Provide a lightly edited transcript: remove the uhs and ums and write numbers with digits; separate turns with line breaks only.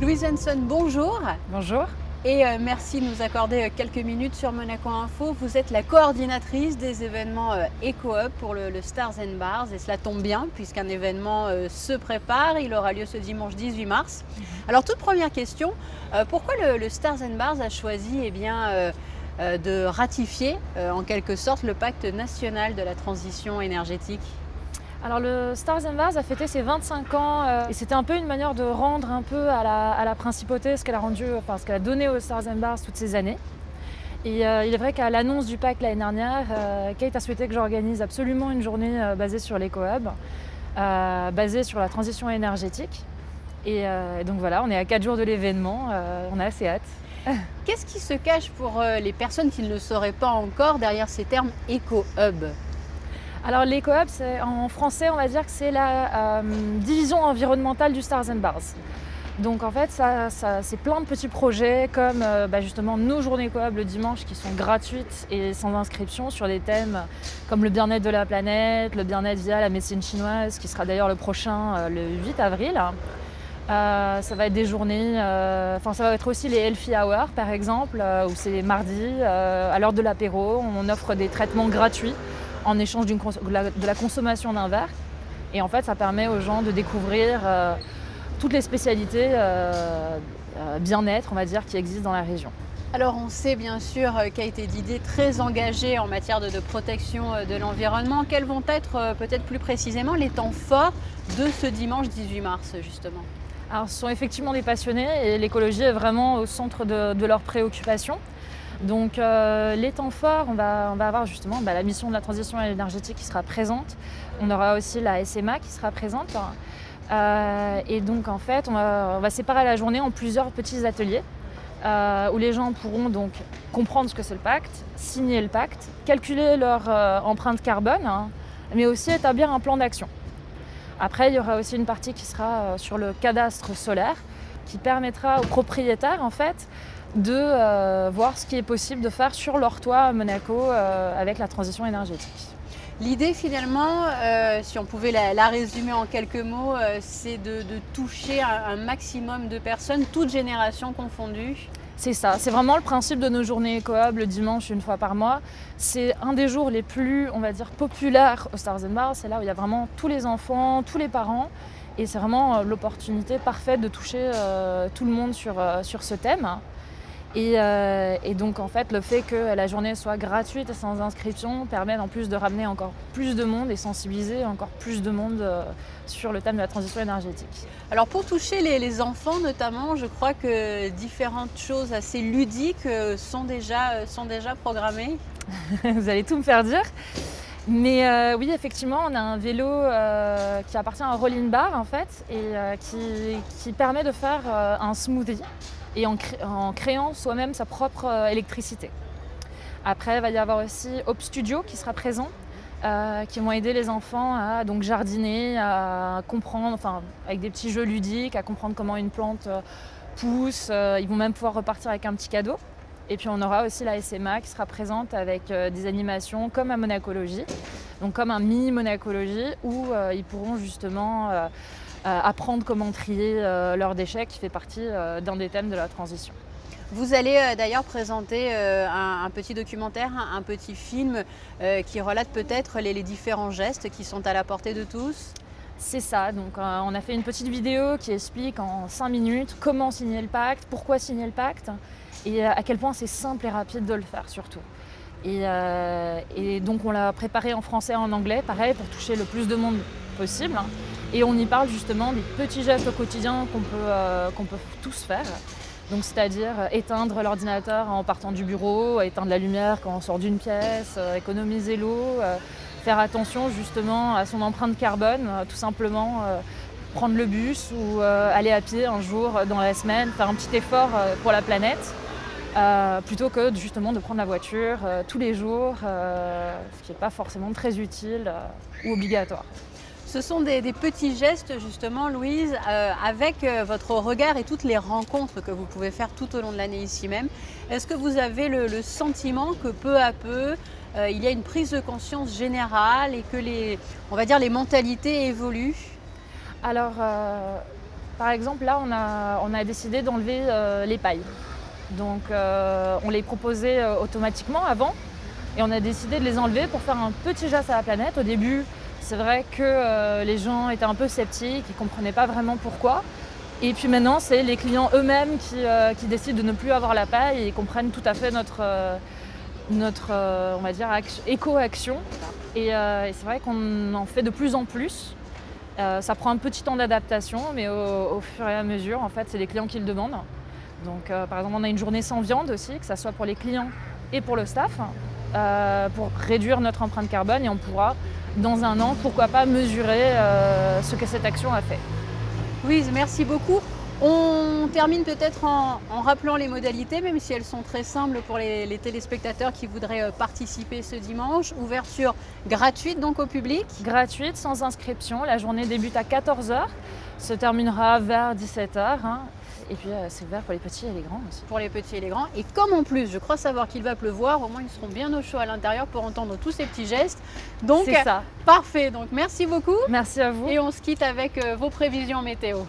Louise Hanson, bonjour
Bonjour.
et merci de nous accorder quelques minutes sur Monaco Info. Vous êtes la coordinatrice des événements EcoHub pour le Stars and Bars et cela tombe bien puisqu'un événement se prépare. Il aura lieu ce dimanche 18 mars. Alors toute première question, pourquoi le Stars and Bars a choisi de ratifier en quelque sorte le pacte national de la transition énergétique?
Alors le Stars and Bars a fêté ses 25 ans et c'était un peu une manière de rendre un peu à la principauté ce qu'elle a rendu, enfin ce qu'elle a donné aux Stars and Bars toutes ces années. Et il est vrai qu'à l'annonce du pacte l'année dernière, Kate a souhaité que j'organise absolument une journée basée sur l'EcoHub, basée sur la transition énergétique. Et donc voilà, on est à 4 jours de l'événement, on a assez hâte.
Qu'est-ce qui se cache pour les personnes qui ne le sauraient pas encore derrière ces termes EcoHub?
Alors l'EcoHub, en français, on va dire que c'est la division environnementale du Stars and Bars. Donc en fait, c'est plein de petits projets comme justement nos journées EcoHub le dimanche qui sont gratuites et sans inscription sur des thèmes comme le bien-être de la planète, le bien-être via la médecine chinoise, qui sera d'ailleurs le prochain le 8 avril. Ça va être des journées, ça va être aussi les Healthy Hours par exemple, où c'est mardi, à l'heure de l'apéro, on offre des traitements gratuits en échange de la consommation d'un verre. Et en fait, ça permet aux gens de découvrir toutes les spécialités bien-être, on va dire, qui existent dans la région.
Alors on sait bien sûr Kate et Didier très engagés en matière de protection de l'environnement. Quels vont être peut-être plus précisément les temps forts de ce dimanche 18 mars justement?
Alors ce sont effectivement des passionnés et l'écologie est vraiment au centre de leurs préoccupations. Donc les temps forts, on va avoir justement la mission de la transition énergétique qui sera présente. On aura aussi la SMA qui sera présente. Et donc en fait, on va séparer la journée en plusieurs petits ateliers où les gens pourront donc comprendre ce que c'est le pacte, signer le pacte, calculer leur empreinte carbone, mais aussi établir un plan d'action. Après, il y aura aussi une partie qui sera sur le cadastre solaire qui permettra aux propriétaires en fait de voir ce qui est possible de faire sur leur toit à Monaco avec la transition énergétique.
L'idée finalement, si on pouvait la résumer en quelques mots, c'est de toucher un maximum de personnes, toutes générations confondues.
C'est ça, c'est vraiment le principe de nos journées EcoHub le dimanche une fois par mois. C'est un des jours les plus, on va dire, populaires au Stars and Bars. C'est là où il y a vraiment tous les enfants, tous les parents. Et c'est vraiment l'opportunité parfaite de toucher tout le monde sur ce thème. Et donc en fait, le fait que la journée soit gratuite et sans inscription permet en plus de ramener encore plus de monde et sensibiliser encore plus de monde sur le thème de la transition énergétique.
Alors pour toucher les enfants notamment, je crois que différentes choses assez ludiques sont déjà programmées.
Vous allez tout me faire dire. Mais oui, effectivement, on a un vélo qui appartient à un rolling bar en fait et qui permet de faire un smoothie et en créant soi-même sa propre électricité. Après, il va y avoir aussi Hop Studio qui sera présent, qui vont aider les enfants à donc jardiner, à comprendre, avec des petits jeux ludiques, à comprendre comment une plante pousse. Ils vont même pouvoir repartir avec un petit cadeau. Et puis on aura aussi la SMA qui sera présente avec des animations comme à Monacologie, donc comme un mini Monacologie où ils pourront justement apprendre comment trier leurs déchets, qui fait partie d'un des thèmes de la transition.
Vous allez d'ailleurs présenter un petit documentaire, un petit film qui relate peut-être les différents gestes qui sont à la portée de tous.
C'est ça, donc on a fait une petite vidéo qui explique en 5 minutes comment signer le pacte, pourquoi signer le pacte et à quel point c'est simple et rapide de le faire surtout. Et donc on l'a préparé en français et en anglais, pareil, pour toucher le plus de monde possible. Et on y parle justement des petits gestes au quotidien qu'on peut tous faire. Donc c'est-à-dire éteindre l'ordinateur en partant du bureau, éteindre la lumière quand on sort d'une pièce, économiser l'eau, faire attention justement à son empreinte carbone, tout simplement prendre le bus ou aller à pied un jour dans la semaine, faire un petit effort pour la planète. Plutôt que justement de prendre la voiture tous les jours, ce qui n'est pas forcément très utile ou obligatoire.
Ce sont des petits gestes justement, Louise, avec votre regard et toutes les rencontres que vous pouvez faire tout au long de l'année ici même. Est-ce que vous avez le sentiment que peu à peu, il y a une prise de conscience générale et que les mentalités évoluent?
Alors, Par exemple, là, on a décidé d'enlever les pailles. Donc, on les proposait automatiquement avant. Et on a décidé de les enlever pour faire un petit geste à la planète. Au début, c'est vrai que les gens étaient un peu sceptiques, ils ne comprenaient pas vraiment pourquoi. Et puis maintenant, c'est les clients eux-mêmes qui décident de ne plus avoir la paille et comprennent tout à fait notre on va dire, éco-action. Et c'est vrai qu'on en fait de plus en plus. Ça prend un petit temps d'adaptation, mais au fur et à mesure, en fait, c'est les clients qui le demandent. Donc, par exemple, on a une journée sans viande aussi, que ce soit pour les clients et pour le staff, pour réduire notre empreinte carbone, et on pourra, dans un an, pourquoi pas mesurer ce que cette action a fait.
Louise, merci beaucoup. On termine peut-être en rappelant les modalités, même si elles sont très simples pour les téléspectateurs qui voudraient participer ce dimanche. Ouverture gratuite donc au public.
Gratuite, sans inscription. La journée débute à 14h, se terminera vers 17h. Et puis c'est ouvert pour les petits et les grands aussi.
Pour les petits et les grands. Et comme en plus, je crois savoir qu'il va pleuvoir, au moins ils seront bien au chaud à l'intérieur pour entendre tous ces petits gestes. Donc
c'est ça.
Parfait. Donc merci beaucoup.
Merci à vous.
Et on se quitte avec vos prévisions météo.